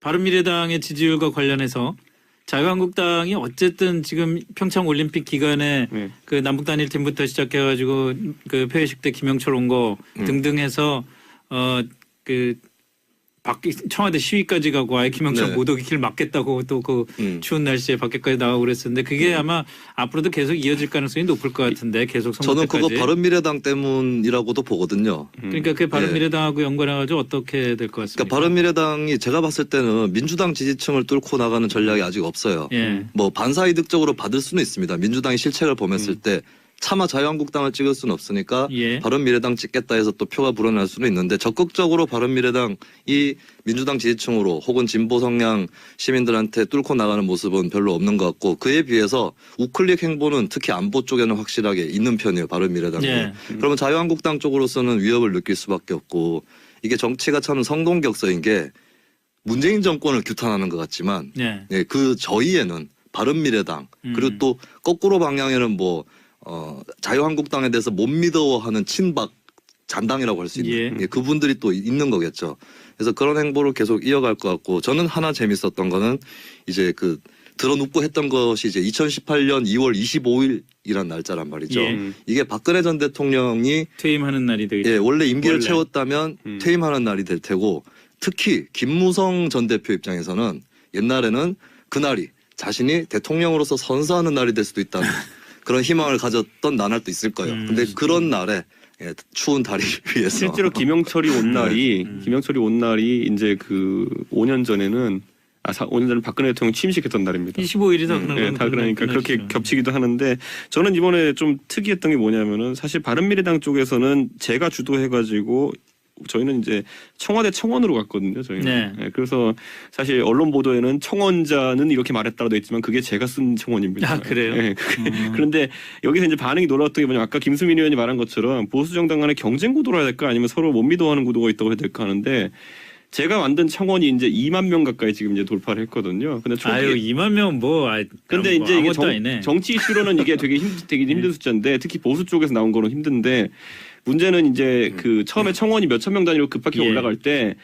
바른미래당의 지지율과 관련해서 자유한국당이 어쨌든 지금 평창 올림픽 기간에 네. 그 남북 단일팀부터 시작해가지고 그 폐회식 때 김영철 온 거 등등 해서 그 청와대 시위까지 가고 아예 김영철 네. 못 오기 길 막겠다고 또 그 추운 날씨에 밖에까지 나가고 그랬었는데 그게 아마 앞으로도 계속 이어질 가능성이 높을 것 같은데 계속 선거 저는 때까지. 그거 바른미래당 때문이라고도 보거든요. 그러니까 그 바른미래당하고 연관해가지고 어떻게 될 것 같습니까? 그러니까 바른미래당이 제가 봤을 때는 민주당 지지층을 뚫고 나가는 전략이 아직 없어요. 예. 뭐 반사이득적으로 받을 수는 있습니다. 민주당이 실책을 범했을 때 차마 자유한국당을 찍을 수는 없으니까 예. 바른미래당 찍겠다 해서 또 표가 불어날 수는 있는데 적극적으로 바른미래당이 민주당 지지층으로 혹은 진보 성향 시민들한테 뚫고 나가는 모습은 별로 없는 것 같고 그에 비해서 우클릭 행보는 특히 안보 쪽에는 확실하게 있는 편이에요. 바른미래당이. 예. 그러면 자유한국당 쪽으로서는 위협을 느낄 수밖에 없고 이게 정치가 참 성동격서인 게 문재인 정권을 규탄하는 것 같지만 예. 예, 그 저희에는 바른미래당 그리고 또 거꾸로 방향에는 뭐 자유한국당에 대해서 못 믿어하는 친박 잔당이라고 할 수 있는 예, 그분들이 또 있는 거겠죠. 그래서 그런 행보를 계속 이어갈 것 같고 저는 하나 재밌었던 거는 이제 그 드러눕고 했던 것이 이제 2018년 2월 25일이란 날짜란 말이죠. 예. 이게 박근혜 전 대통령이 퇴임하는 날이 되겠죠. 예, 원래 임기를 원래. 채웠다면 퇴임하는 날이 될 테고 특히 김무성 전 대표 입장에서는 옛날에는 그날이 자신이 대통령으로서 선서하는 날이 될 수도 있다는 그런 희망을 가졌던 나날도 있을 거예요. 근데 그런 날에 예, 추운 다리 위에서 실제로 김영철이 온 날이 김영철이 온 날이 이제 그 5년 전에는 5년 전에 박근혜 대통령 취임식했던 날입니다. 25일이 다 네, 다 그러니까 그렇게 겹치기도 하는데 저는 이번에 좀 특이했던 게 뭐냐면은 사실 바른미래당 쪽에서는 제가 주도해가지고 저희는 이제 청와대 청원으로 갔거든요. 저희는. 네. 네, 그래서 사실 언론 보도에는 청원자는 이렇게 말했다라고 돼 있지만 그게 제가 쓴 청원입니다. 아, 그래요? 네, 그런데 여기서 이제 반응이 놀라웠던 게 뭐냐면 아까 김수민 의원이 말한 것처럼 보수 정당 간의 경쟁 구도로 해야 될까 아니면 서로 못 믿어하는 구도가 있다고 해야 될까 하는데 제가 만든 청원이 이제 2만 명 가까이 지금 이제 돌파를 했거든요. 근데 아유 2만 명 뭐. 근데 뭐 이제 이게 아무것도 아니네. 정치 이슈로는 이게 되게 힘든 숫자인데 특히 보수 쪽에서 나온 거는 힘든데 문제는 이제 그 처음에 청원이 몇천 명 단위로 급박히 예. 올라갈 때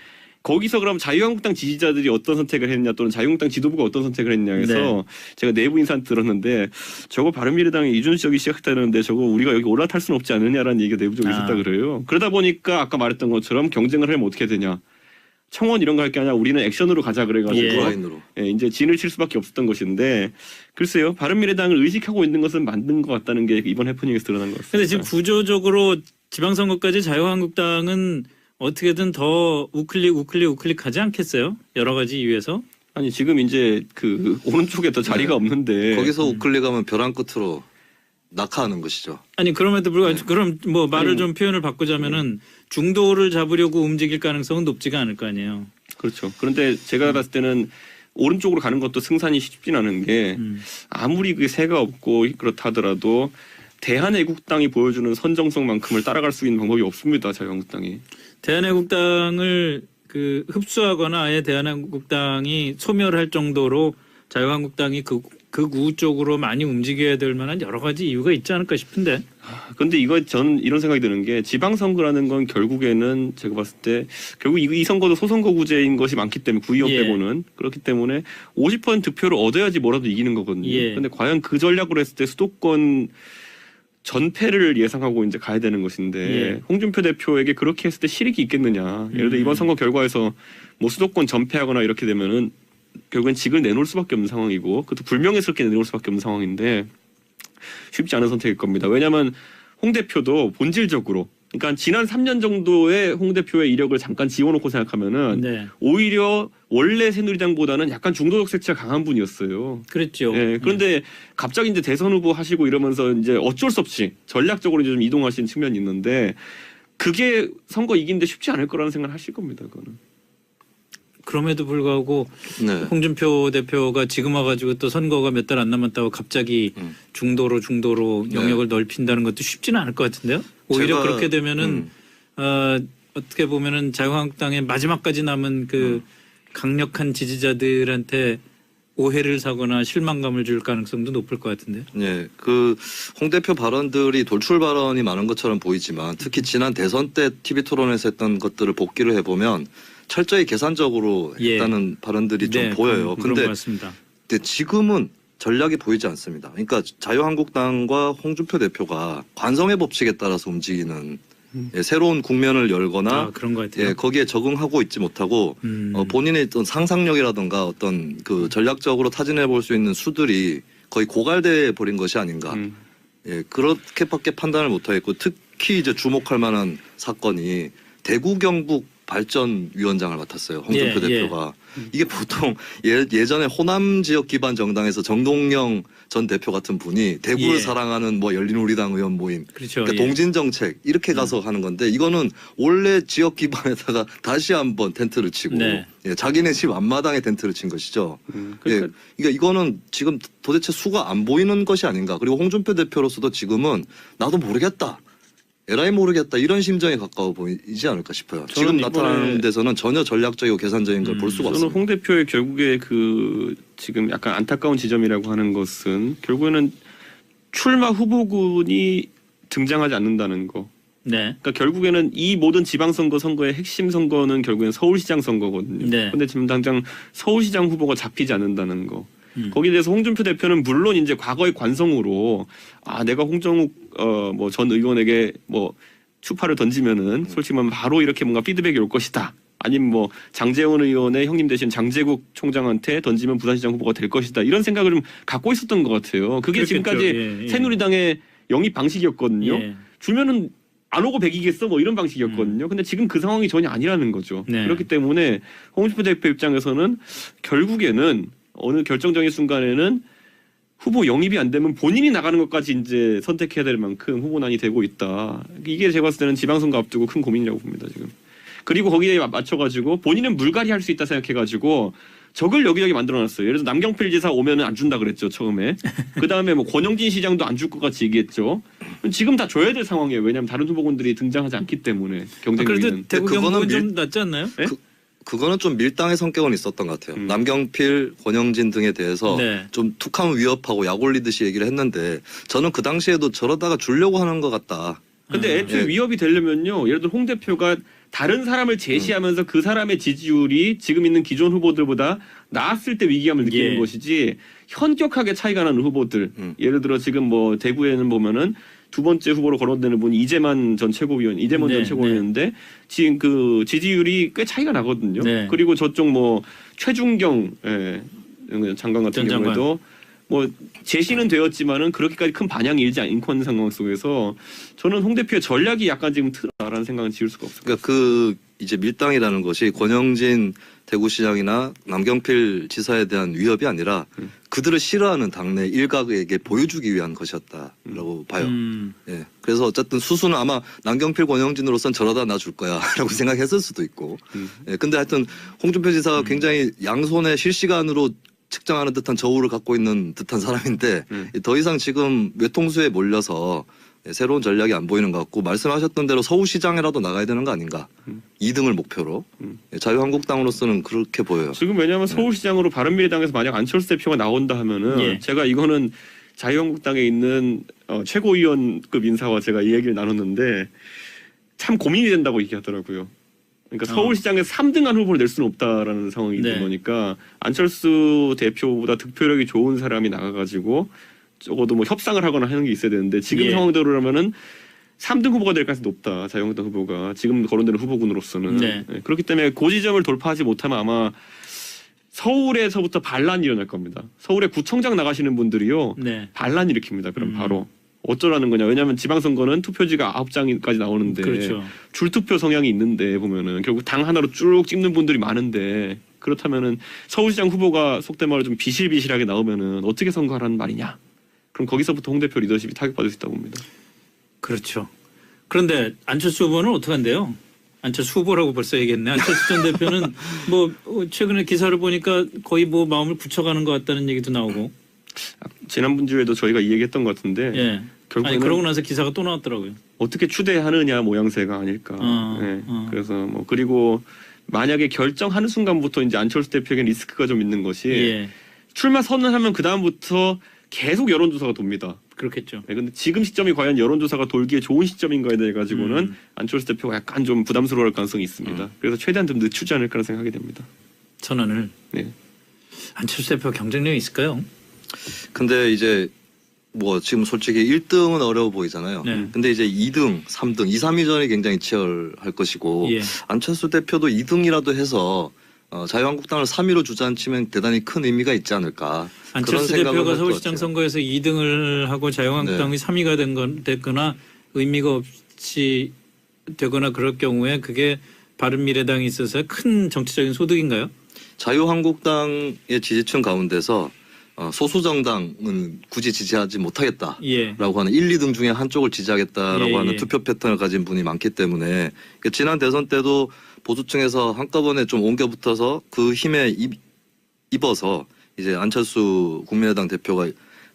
거기서 그럼 자유한국당 지지자들이 어떤 선택을 했냐 또는 자유한국당 지도부가 어떤 선택을 했냐 해서 네. 제가 내부 인사한테 들었는데 저거 바른미래당이 이준석이 시작했다는데 저거 우리가 여기 올라탈 수는 없지 않느냐라는 얘기가 내부적으로 있었다 그래요. 그러다 보니까 아까 말했던 것처럼 경쟁을 하면 어떻게 되냐. 청원 이런 거 할 게 아니라 우리는 액션으로 가자 그래가지고 라인으로. 예, 이제 진을 칠 수밖에 없었던 것인데 글쎄요 바른미래당을 의식하고 있는 것은 맞는 것 같다는 게 이번 해프닝에서 드러난 것 같습니다. 근데 지금 구조적으로 지방선거까지 자유한국당은 어떻게든 더 우클릭 하지 않겠어요? 여러 가지 이유에서. 아니 지금 이제 그 오른쪽에 더 자리가 없는데 거기서 우클릭하면 벼랑 끝으로 낙하하는 것이죠. 아니 그럼에도 불구하고 그럼 뭐 말을 좀 표현을 바꾸자면은 중도를 잡으려고 움직일 가능성은 높지가 않을 거 아니에요. 그렇죠. 그런데 제가 봤을 때는 오른쪽으로 가는 것도 승산이 쉽진 않은 게 아무리 그게 새가 없고 그렇다 하더라도 대한애국당이 보여주는 선정성만큼을 따라갈 수 있는 방법이 없습니다. 자유한국당이. 대한애국당을 그 흡수하거나 아예 대한애국당이 소멸할 정도로 자유한국당이 극우 쪽으로 많이 움직여야 될 만한 여러 가지 이유가 있지 않을까 싶은데. 근데 이거 저는 이런 생각이 드는 게 지방선거라는 건 결국에는 제가 봤을 때 결국 이 선거도 소선거구제인 것이 많기 때문에 구의원 예. 빼고는 그렇기 때문에 50% 득표를 얻어야지 뭐라도 이기는 거거든요. 예. 근데 과연 그 전략으로 했을 때 수도권 전패를 예상하고 이제 가야 되는 것인데 예. 홍준표 대표에게 그렇게 했을 때 실익이 있겠느냐. 예를 들어 이번 선거 결과에서 뭐 수도권 전패하거나 이렇게 되면은 결국엔 직을 내놓을 수밖에 없는 상황이고 그것도 불명예스럽게 내놓을 수밖에 없는 상황인데 쉽지 않은 선택일 겁니다. 왜냐하면 홍 대표도 본질적으로 그러니까 지난 3년 정도의 홍 대표의 이력을 잠깐 지워놓고 생각하면은 네. 오히려 원래 새누리당보다는 약간 중도적 색채가 강한 분이었어요. 그랬죠. 예, 그런데 갑자기 이제 대선 후보 하시고 이러면서 이제 어쩔 수 없이 전략적으로 이제 좀 이동하신 측면이 있는데 그게 선거 이기는데 쉽지 않을 거라는 생각을 하실 겁니다. 그거는. 그럼에도 불구하고 네. 홍준표 대표가 지금 와가지고 또 선거가 몇 달 안 남았다고 갑자기 중도로 영역을 넓힌다는 것도 쉽지는 않을 것 같은데요. 오히려 제가, 그렇게 되면은 어떻게 보면은 자유한국당의 마지막까지 남은 그 강력한 지지자들한테 오해를 사거나 실망감을 줄 가능성도 높을 것 같은데요. 네, 그 홍 대표 발언들이 돌출 발언이 많은 것처럼 보이지만 특히 지난 대선 때 TV 토론에서 했던 것들을 복기를 해보면 철저히 계산적으로 예. 했다는 발언들이 좀 네, 보여요. 그런 근데 것 같습니다. 지금은 전략이 보이지 않습니다. 그러니까 자유한국당과 홍준표 대표가 관성의 법칙에 따라서 움직이는 새로운 국면을 열거나 그런 것 같아요. 거기에 적응하고 있지 못하고 본인의 어떤 상상력이라든가 어떤 그 전략적으로 타진해 볼 수 있는 수들이 거의 고갈돼 버린 것이 아닌가. 그렇게밖에 판단을 못하겠고 특히 이제 주목할 만한 사건이 대구 경북 발전위원장을 맡았어요. 홍준표 대표가. 이게 보통 예전에 호남 지역 기반 정당에서 정동영 전 대표 같은 분이 대구를 사랑하는 뭐 열린우리당 의원 모임, 그렇죠. 그러니까 동진 정책 이렇게 가서 하는 건데 이거는 원래 지역 기반에다가 다시 한번 텐트를 치고 자기네 집 앞마당에 텐트를 친 것이죠. 그러니까 이거는 지금 도대체 수가 안 보이는 것이 아닌가. 그리고 홍준표 대표로서도 지금은 나도 모르겠다. 에라이 모르겠다 이런 심정에 가까워 보이지 않을까 싶어요. 지금 나타나는 데서는 전혀 전략적이고 계산적인 걸 볼 수가 없습니다. 저는 홍 대표의 결국에 그 지금 약간 안타까운 지점이라고 하는 것은 결국에는 출마 후보군이 등장하지 않는다는 거. 네. 그러니까 결국에는 이 모든 지방선거 선거의 핵심 선거는 결국엔 서울시장 선거거든요. 그런데 지금 당장 서울시장 후보가 잡히지 않는다는 거. 거기에 대해서 홍준표 대표는 물론 이제 과거의 관성으로 내가 홍정욱 뭐 전 의원에게 뭐 추파를 던지면은 솔직히 말하면 바로 이렇게 뭔가 피드백이 올 것이다. 아니면 뭐 장제원 의원의 형님 대신 장제국 총장한테 던지면 부산시장 후보가 될 것이다. 이런 생각을 좀 갖고 있었던 것 같아요. 그게 그렇겠죠. 지금까지 새누리당의 영입 방식이었거든요. 주면은 안 오고 배기겠어 뭐 이런 방식이었거든요. 근데 지금 그 상황이 전혀 아니라는 거죠. 그렇기 때문에 홍준표 대표 입장에서는 결국에는 어느 결정적인 순간에는 후보 영입이 안 되면 본인이 나가는 것까지 이제 선택해야 될 만큼 후보난이 되고 있다. 이게 제가 봤을 때는 지방선거 앞두고 큰 고민이라고 봅니다 지금. 그리고 거기에 맞춰가지고 본인은 물갈이 할 수 있다 생각해가지고 적을 여기저기 만들어놨어요. 예를 들어서 남경필 지사 오면은 안 준다 그랬죠 처음에. 그 다음에 뭐 권영진 시장도 안 줄 것 같이 얘기했죠. 지금 다 줘야 될 상황이에요. 왜냐하면 다른 후보군들이 등장하지 않기 때문에 경쟁력이. 그래도 대구 경북은 좀 낫지 않나요? 그거는 좀 밀당의 성격은 있었던 것 같아요. 남경필, 권영진 등에 대해서 좀 툭하면 위협하고 약 올리듯이 얘기를 했는데 저는 그 당시에도 저러다가 주려고 하는 것 같다. 근데 애초에 위협이 되려면요. 예를 들어 홍 대표가 다른 사람을 제시하면서 그 사람의 지지율이 지금 있는 기존 후보들보다 나았을 때 위기감을 느끼는 것이지 현격하게 차이가 나는 후보들. 예를 들어 지금 뭐 대구에는 보면은 두 번째 후보로 거론되는 분이 이재만 전 최고위원, 이재만 전 최고위원인데 지금 그 지지율이 꽤 차이가 나거든요. 그리고 저쪽 뭐 최준경 장관 같은 경우에도 뭐 제시는 되었지만은 그렇게까지 큰 반향이 일지 않고 있는 상황 속에서 저는 홍 대표의 전략이 약간 지금 틀어라는 생각은 지울 수가 없습니다. 그러니까 그 이제 밀당이라는 것이 권영진 대구시장이나 남경필 지사에 대한 위협이 아니라 그들을 싫어하는 당내 일각에게 보여주기 위한 것이었다라고 봐요. 그래서 어쨌든 수수는 아마 남경필 권영진으로선 저러다 나 줄 거야라고 생각했을 수도 있고. 근데 하여튼 홍준표 지사가 굉장히 양손에 실시간으로 측정하는 듯한 저울을 갖고 있는 듯한 사람인데 더 이상 지금 외통수에 몰려서 새로운 전략이 안 보이는 것 같고 말씀하셨던 대로 서울시장이라도 나가야 되는 거 아닌가. 2등을 목표로. 자유한국당으로서는 그렇게 보여요. 지금 왜냐하면 서울시장으로 바른미래당에서 만약 안철수 대표가 나온다 하면은 제가 이거는 자유한국당에 있는 최고위원급 인사와 제가 이 얘기를 나눴는데 참 고민이 된다고 얘기하더라고요. 그러니까 서울시장에서 3등한 후보를 낼 수는 없다라는 상황이 된 거니까 안철수 대표보다 득표력이 좋은 사람이 나가가지고 적어도 뭐 협상을 하거나 하는 게 있어야 되는데 지금 상황대로라면은 3등 후보가 될 가능성이 높다. 자유한국당 후보가 지금 거론되는 후보군으로서는. 그렇기 때문에 그 지점을 돌파하지 못하면 아마 서울에서부터 반란이 일어날 겁니다. 서울에 구청장 나가시는 분들이요. 반란 일으킵니다. 그럼 바로. 어쩌라는 거냐. 왜냐하면 지방선거는 투표지가 9장까지 나오는데 줄투표 성향이 있는데 보면은 결국 당 하나로 쭉 찍는 분들이 많은데 그렇다면은 서울시장 후보가 속된 말로 좀 비실비실하게 나오면은 어떻게 선거하라는 말이냐. 그럼 거기서부터 홍 대표 리더십이 타격받을 수 있다고 봅니다. 그렇죠. 그런데 안철수 후보는 어떻게 한대요? 안철수 후보라고 벌써 얘기했네. 안철수 전 대표는 뭐 최근에 기사를 보니까 거의 뭐 마음을 굳혀가는 것 같다는 얘기도 나오고. 지난번주에도 저희가 이 얘기했던 것 같은데 결국에는 그러고 나서 기사가 또 나왔더라고요. 어떻게 추대하느냐 모양새가 아닐까. 그래서 뭐 그리고 만약에 결정하는 순간부터 이제 안철수 대표에게 리스크가 좀 있는 것이 출마 선언하면 그 다음부터 계속 여론조사가 돕니다. 그렇겠죠. 네, 근데 지금 시점이 과연 여론조사가 돌기에 좋은 시점인가에 대해 가지고는 안철수 대표가 약간 좀 부담스러울 가능성이 있습니다. 그래서 최대한 좀 늦추지 않을까라는 생각이 됩니다. 선언을. 네. 안철수 대표 경쟁력이 있을까요? 근데 이제 뭐 지금 솔직히 1등은 어려워 보이잖아요. 네. 근데 이제 2등, 3등, 2, 3위전이 굉장히 치열할 것이고 예. 안철수 대표도 2등이라도 해서 자유한국당을 3위로 주저앉히면 대단히 큰 의미가 있지 않을까. 안철수 그런 생각을 대표가 할것 서울시장 같아요. 선거에서 2등을 하고 자유한국당이 3위가 됐거나 의미가 없이 되거나 그럴 경우에 그게 바른미래당이 있어서 큰 정치적인 소득인가요? 자유한국당의 지지층 가운데서 소수 정당은 굳이 지지하지 못하겠다라고 예. 하는 1, 2등 중에 한쪽을 지지하겠다라고 예, 하는 예. 투표 패턴을 가진 분이 많기 때문에 그러니까 지난 대선 때도 보수층에서 한꺼번에 좀 옮겨 붙어서 그 힘에 입어서 이제 안철수 국민의당 대표가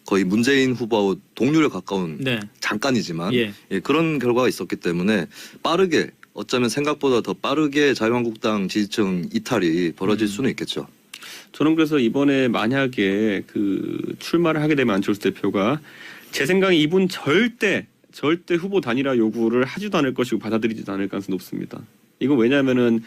거의 문재인 후보하고 동률에 가까운 네. 잠깐이지만 예. 그런 결과가 있었기 때문에 빠르게 어쩌면 생각보다 더 빠르게 자유한국당 지지층 이탈이 벌어질 수는 있겠죠. 저는 그래서 이번에 만약에 그 출마를 하게 되면 안철수 대표가 제 생각에 이분 절대 후보 단일화 요구를 하지도 않을 것이고 받아들이지도 않을 가능성이 높습니다. 이건 왜냐하면은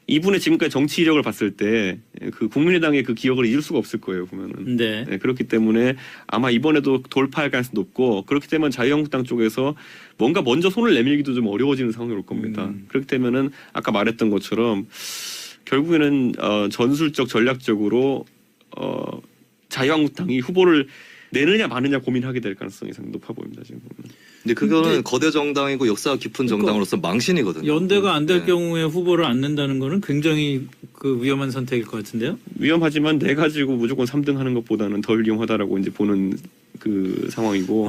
이분의 지금까지 정치 이력을 봤을 때 그 국민의당의 그 기억을 잊을 수가 없을 거예요 보면은. 네. 네, 그렇기 때문에 아마 이번에도 돌파할 가능성이 높고 그렇기 때문에 자유한국당 쪽에서 뭔가 먼저 손을 내밀기도 좀 어려워지는 상황이 올 겁니다. 그렇기 때문에는 아까 말했던 것처럼 결국에는 전술적 전략적으로 자유한국당이 후보를 내느냐 마느냐 고민하게 될 가능성이 상당히 높아 보입니다 지금 보면. 근데 그거는 근데 거대 정당이고 역사가 깊은 정당으로서 망신이거든요. 연대가 안 될 네. 경우에 후보를 안 낸다는 거는 굉장히 그 위험한 선택일 것 같은데요. 위험하지만 내 가지고 무조건 3등 하는 것보다는 덜 위험하다라고 이제 보는 그 상황이고.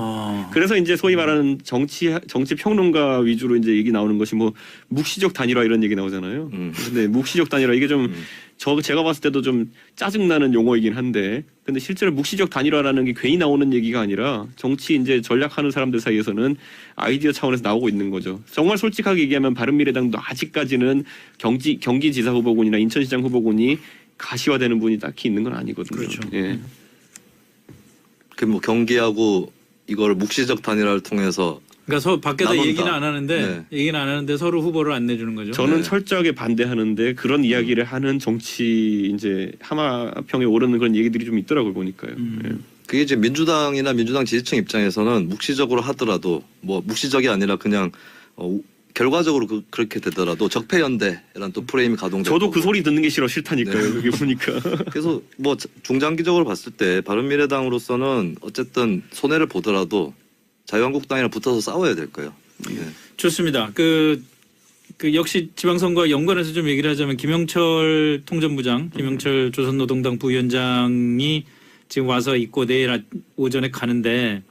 그래서 이제 소위 말하는 정치 평론가 위주로 이제 얘기 나오는 것이 뭐 묵시적 단일화 이런 얘기 나오잖아요. 근데 묵시적 단일화 이게 좀 제가 봤을 때도 좀 짜증나는 용어이긴 한데 근데 실제로 묵시적 단일화라는 게 괜히 나오는 얘기가 아니라 정치 이제 전략하는 사람들 사이에서는 아이디어 차원에서 나오고 있는 거죠. 정말 솔직하게 얘기하면 바른미래당도 아직까지는 경기지사 후보군이나 인천시장 후보군이 가시화되는 분이 딱히 있는 건 아니거든요. 그렇죠. 예. 그 뭐 경기하고 이걸 묵시적 단일화를 통해서 그러니까 밖에다 나눈다. 얘기는 안 하는데 얘기는 안 하는데 서로 후보를 안 내주는 거죠. 저는 네. 철저하게 반대하는데 그런 이야기를 하는 정치 이제 하마평에 오르는 그런 얘기들이 좀 있더라고요 보니까요. 예. 그게 이제 민주당이나 민주당 지지층 입장에서는 묵시적으로 하더라도 뭐 묵시적이 아니라 그냥 결과적으로 그렇게 되더라도 적폐연대라는 또 프레임이 가동되고 저도 그 소리 듣는 게 싫다니까요. 네. 그게 보니까. 그래서 뭐 중장기적으로 봤을 때 바른미래당으로서는 어쨌든 손해를 보더라도 자유한국당이랑 붙어서 싸워야 될 거예요. 네. 좋습니다. 그 역시 지방선거와 연관해서 좀 얘기를 하자면 김영철 통전부장, 김영철 조선노동당 부위원장이 지금 와서 있고 내일 오전에 가는데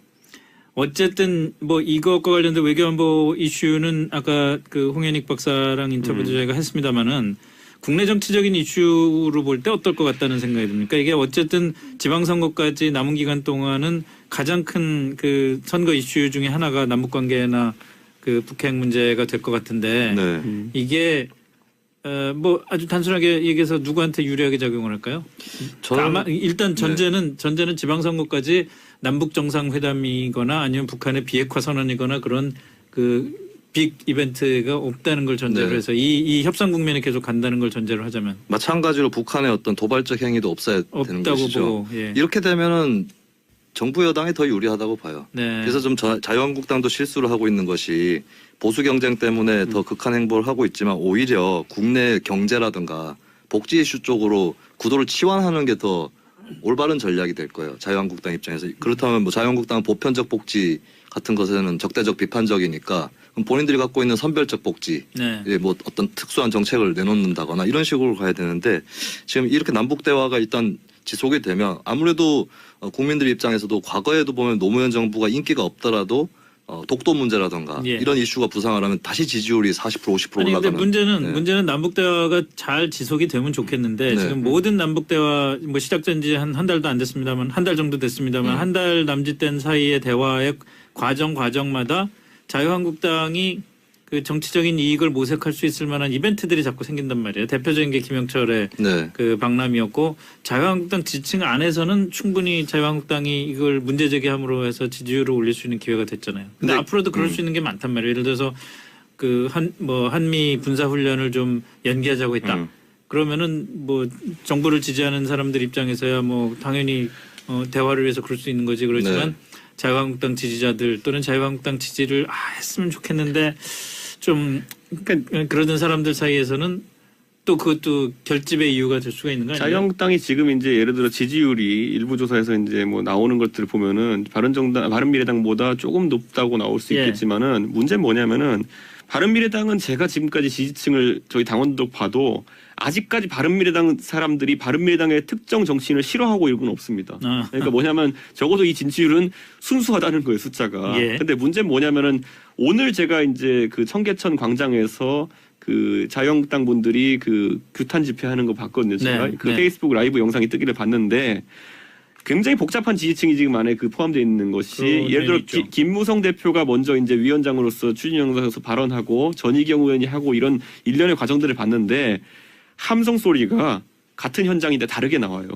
어쨌든 뭐 이것과 관련된 외교안보 이슈는 아까 그 홍현익 박사랑 인터뷰도 저희가 했습니다마는 국내 정치적인 이슈로 볼 때 어떨 것 같다는 생각이 듭니까? 이게 어쨌든 지방선거까지 남은 기간 동안은 가장 큰 그 선거 이슈 중에 하나가 남북관계나 그 북핵 문제가 될 것 같은데 네. 이게 뭐 아주 단순하게 얘기해서 누구한테 유리하게 작용을 할까요? 저는 아마 일단 전제는 지방선거까지 남북 정상회담이거나 아니면 북한의 비핵화 선언이거나 그런 그 빅 이벤트가 없다는 걸 전제로 네. 해서 이 협상 국면이 계속 간다는 걸 전제로 하자면 마찬가지로 북한의 어떤 도발적 행위도 없어야 되는 없다고 것이죠. 보고 예. 이렇게 되면은 정부 여당이 더 유리하다고 봐요. 네. 그래서 좀 자유한국당도 실수를 하고 있는 것이 보수 경쟁 때문에 더 극한 행보를 하고 있지만 오히려 국내 경제라든가 복지 이슈 쪽으로 구도를 치환하는 게 더 올바른 전략이 될 거예요. 자유한국당 입장에서. 그렇다면 뭐 자유한국당은 보편적 복지 같은 것에는 적대적 비판적이니까 그럼 본인들이 갖고 있는 선별적 복지 네. 뭐 어떤 특수한 정책을 내놓는다거나 이런 식으로 가야 되는데 지금 이렇게 남북 대화가 일단 지속이 되면 아무래도 국민들 입장에서도 과거에도 보면 노무현 정부가 인기가 없더라도 독도 문제라든가 예. 이런 이슈가 부상하려면 다시 지지율이 40% 50% 아니 근데 올라가는. 문제는 남북 대화가 잘 지속이 되면 좋겠는데 네. 지금 모든 남북 대화 뭐 시작된 지 한 달도 안 됐습니다만 한 달 정도 됐습니다만 한 달 남짓된 사이의 대화의 과정마다 자유한국당이 그 정치적인 이익을 모색할 수 있을 만한 이벤트들이 자꾸 생긴단 말이에요. 대표적인 게 김영철의 네. 그 박람이었고 자유한국당 지지층 안에서는 충분히 자유한국당이 이걸 문제 제기함으로 해서 지지율을 올릴 수 있는 기회가 됐잖아요. 근데 네. 앞으로도 그럴 수 있는 게 많단 말이에요. 예를 들어서 그 한미 군사 훈련을 좀 연기하자고 했다. 그러면은 뭐 정부를 지지하는 사람들 입장에서야 뭐 당연히 대화를 위해서 그럴 수 있는 거지. 그렇지만 네. 자유한국당 지지자들 또는 자유한국당 지지를 했으면 좋겠는데 좀 그러니까 그러던 사람들 사이에서는 또 그것도 결집의 이유가 될 수가 있는 거 아니에요? 자유한국당이 지금 이제 예를 들어 지지율이 일부 조사에서 이제 뭐 나오는 것들을 보면은 바른미래당보다 조금 높다고 나올 수 예. 있겠지만은 문제는 뭐냐면은 바른미래당은 제가 지금까지 지지층을 저희 당원도 봐도 아직까지 바른미래당 사람들이 바른미래당의 특정 정치인을 싫어하고 이런 건 없습니다. 그러니까 뭐냐면 적어도 이 진치율은 순수하다는 거예요, 숫자가. 예. 근데 문제는 뭐냐면은 오늘 제가 이제 그 청계천 광장에서 그 자유한국당 분들이 그 규탄 집회하는 거 봤거든요. 제가 네, 그 네. 페이스북 라이브 영상이 뜨기를 봤는데 굉장히 복잡한 지지층이 지금 안에 그 포함되어 있는 것이 예를 들어 있죠. 김무성 대표가 먼저 이제 위원장으로서 추진 영상에서 발언하고 전희경 의원이 하고 이런 일련의 과정들을 봤는데 함성 소리가 같은 현장인데 다르게 나와요.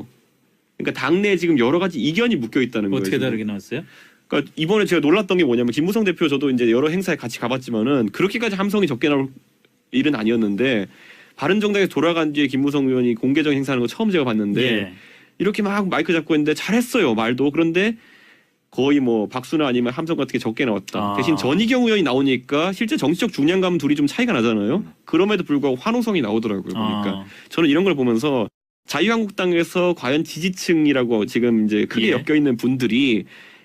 그러니까 당내에 지금 여러 가지 이견이 묶여 있다는 거예요. 어떻게 지금. 다르게 나왔어요? 그러니까 이번에 제가 놀랐던 게 뭐냐면 김무성 대표 저도 이제 여러 행사에 같이 가봤지만은 그렇게까지 함성이 적게 나올 일은 아니었는데 바른정당에 돌아간 뒤에 김무성 의원이 공개적인 행사하는 거 처음 제가 봤는데 예. 이렇게 막 마이크 잡고 했는데 잘했어요 말도. 그런데 거의 뭐 박수나 아니면 함성 같은 게 적게 나왔다. 대신 전희경 의원이 나오니까 실제 정치적 중량감은 둘이 좀 차이가 나잖아요. 그럼에도 불구하고 환호성이 나오더라고요. 보니까 저는 이런 걸 보면서 자유한국당에서 과연 지지층이라고 지금 이제 크게 예. 엮여 있는 분들이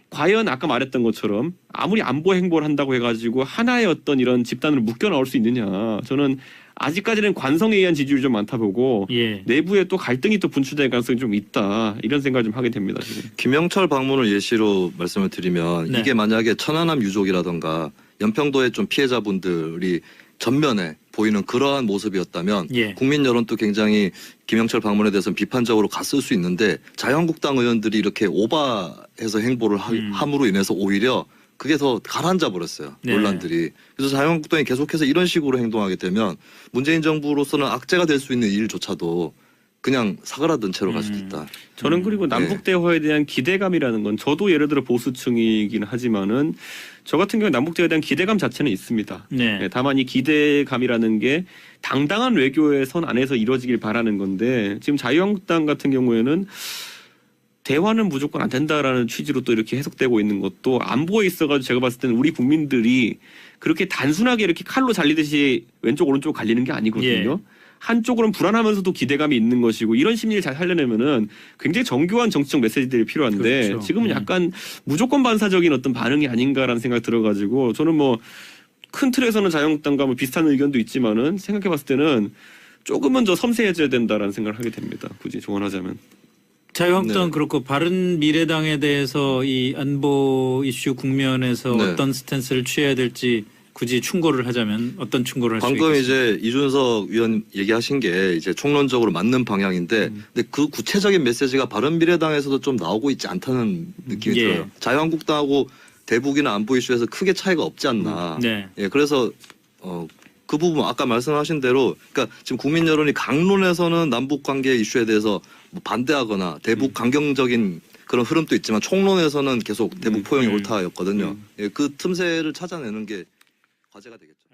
과연 아까 말했던 것처럼 아무리 안보 행보를 한다고 해가지고 하나의 어떤 이런 집단으로 묶여 나올 수 있느냐. 저는 아직까지는 관성에 의한 지지율이 좀 많다 보고 예. 내부에 또 갈등이 또 분출될 가능성이 좀 있다. 이런 생각을 좀 하게 됩니다. 지금. 김영철 방문을 예시로 말씀을 드리면 네. 이게 만약에 천안함 유족이라던가 연평도의 좀 피해자분들이 전면에 보이는 그러한 모습이었다면 예. 국민 여론도 굉장히 김영철 방문에 대해서는 비판적으로 갔을 수 있는데 자유한국당 의원들이 이렇게 오바해서 행보를 함으로 인해서 오히려 그게 더 가라앉아 버렸어요. 네. 논란들이. 그래서 자유한국당이 계속해서 이런 식으로 행동하게 되면 문재인 정부로서는 악재가 될 수 있는 일조차도 그냥 사그라든 채로 갈 수도 있다. 저는 그리고 남북 대화에 대한 기대감이라는 건 저도 예를 들어 보수층이긴 하지만은 저 같은 경우에 남북 대화에 대한 기대감 자체는 있습니다. 네. 네, 다만 이 기대감이라는 게 당당한 외교의 선 안에서 이루어지길 바라는 건데 지금 자유한국당 같은 경우에는 대화는 무조건 안 된다라는 취지로 또 이렇게 해석되고 있는 것도 안보에 있어가지고 제가 봤을 때는 우리 국민들이 그렇게 단순하게 이렇게 칼로 잘리듯이 왼쪽 오른쪽 갈리는 게 아니거든요. 예. 한쪽으로는 불안하면서도 기대감이 있는 것이고 이런 심리를 잘 살려내면은 굉장히 정교한 정치적 메시지들이 필요한데 그렇죠. 지금은 약간 무조건 반사적인 어떤 반응이 아닌가라는 생각이 들어가지고 저는 뭐 큰 틀에서는 자유한국당과 뭐 비슷한 의견도 있지만은 생각해봤을 때는 조금은 더 섬세해져야 된다라는 생각을 하게 됩니다. 굳이 조언하자면. 자유한국당은 네. 그렇고 바른미래당에 대해서 이 안보 이슈 국면에서 네. 어떤 스탠스를 취해야 될지 굳이 충고를 하자면 어떤 충고를 할 수 방금 있겠습니까? 이제 이준석 의원 얘기하신 게 이제 총론적으로 맞는 방향인데 근데 그 구체적인 메시지가 바른미래당에서도 좀 나오고 있지 않다는 느낌이 예. 들어요. 자유한국당하고 대북이나 안보 이슈에서 크게 차이가 없지 않나. 네. 예, 그래서 그 부분 아까 말씀하신 대로 그러니까 지금 국민 여론이 강론에서는 남북 관계 이슈에 대해서 뭐 반대하거나 대북 강경적인 그런 흐름도 있지만 총론에서는 계속 대북 포용이 옳다였거든요. 예, 그 틈새를 찾아내는 게 과제가 되겠죠.